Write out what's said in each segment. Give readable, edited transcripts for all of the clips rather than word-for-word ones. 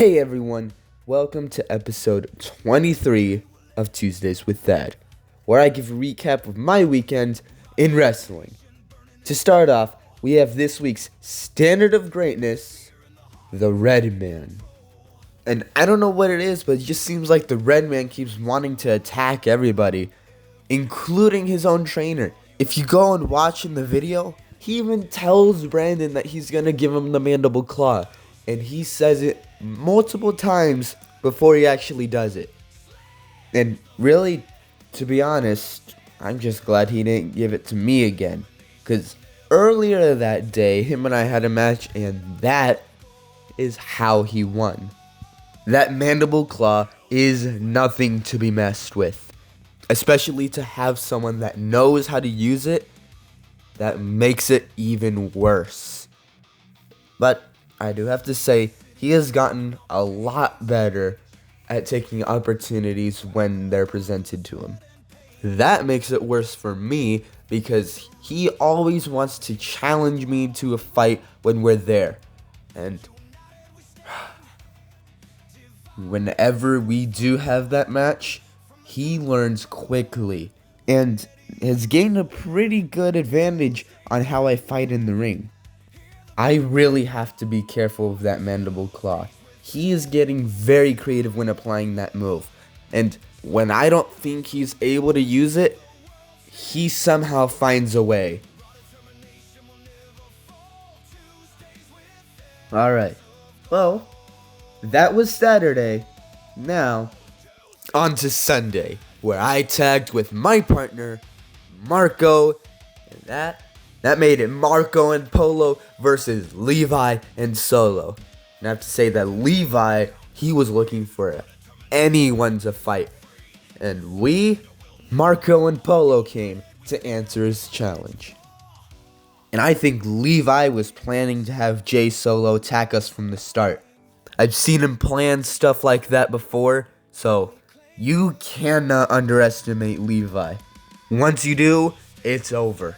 Hey everyone, welcome to episode 23 of Tuesdays with Thadd, where I give a recap of my weekend in wrestling. To start off, we have this week's standard of greatness, the Red Man. And I don't know what it is, but it just seems like the Red Man keeps wanting to attack everybody, including his own trainer. If you go and watch in the video, he even tells Brandon that he's gonna give him the mandible claw. And he says it multiple times before he actually does it. And really, to be honest, I'm just glad he didn't give it to me again. Because earlier that day, him and I had a match, and that is how he won. That mandible claw is nothing to be messed with. Especially to have someone that knows how to use it, that makes it even worse. But I do have to say, he has gotten a lot better at taking opportunities when they're presented to him. That makes it worse for me because he always wants to challenge me to a fight when we're there. And whenever we do have that match, he learns quickly and has gained a pretty good advantage on how I fight in the ring. I really have to be careful of that mandible claw. He is getting very creative when applying that move. And when I don't think he's able to use it, he somehow finds a way. Alright, well, that was Saturday. Now, on to Sunday, where I tagged with my partner, Marco, and that made it Marco and Polo versus Levi and Solo. And I have to say that Levi, he was looking for anyone to fight. And Marco and Polo, came to answer his challenge. And I think Levi was planning to have Jay Solo attack us from the start. I've seen him plan stuff like that before, so you cannot underestimate Levi. Once you do, it's over.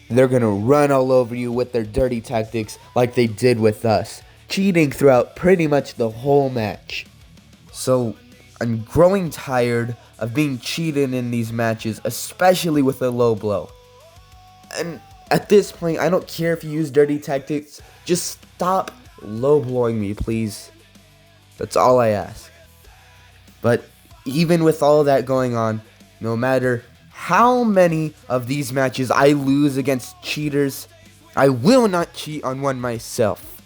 They're gonna run all over you with their dirty tactics like they did with us, cheating throughout pretty much the whole match. So, I'm growing tired of being cheated in these matches, especially with a low blow. And at this point, I don't care if you use dirty tactics, just stop low blowing me, please. That's all I ask. But even with all that going on, no matter how many of these matches I lose against cheaters, I will not cheat on one myself.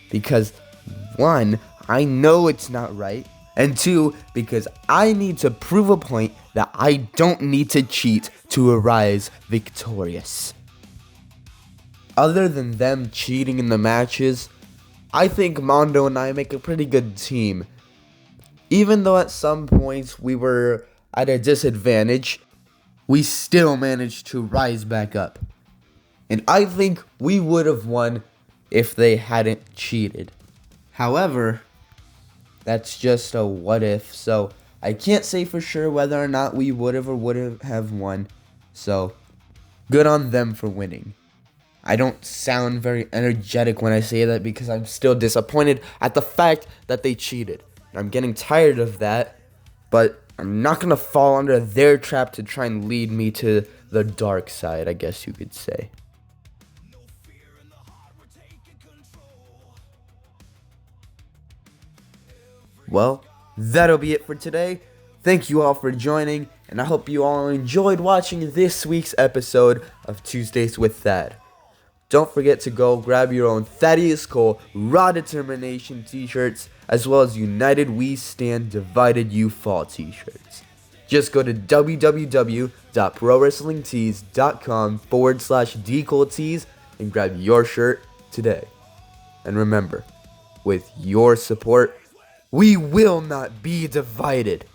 Because 1, I know it's not right, and 2, because I need to prove a point that I don't need to cheat to arise victorious. Other than them cheating in the matches, I think Mondo and I make a pretty good team. Even though at some points we were at a disadvantage, we still managed to rise back up. And I think we would have won if they hadn't cheated. However, that's just a what if, so I can't say for sure whether or not we would have or wouldn't have won. So, good on them for winning. I don't sound very energetic when I say that because I'm still disappointed at the fact that they cheated. I'm getting tired of that, but I'm not going to fall under their trap to try and lead me to the dark side, I guess you could say. Well, that'll be it for today. Thank you all for joining, and I hope you all enjoyed watching this week's episode of Tuesdays with Thadd. Don't forget to go grab your own Thaddeus Cole Raw Determination t-shirts, as well as United We Stand, Divided You Fall t-shirts. Just go to www.prowrestlingtees.com/DcoleTees and grab your shirt today. And remember, with your support, we will not be divided.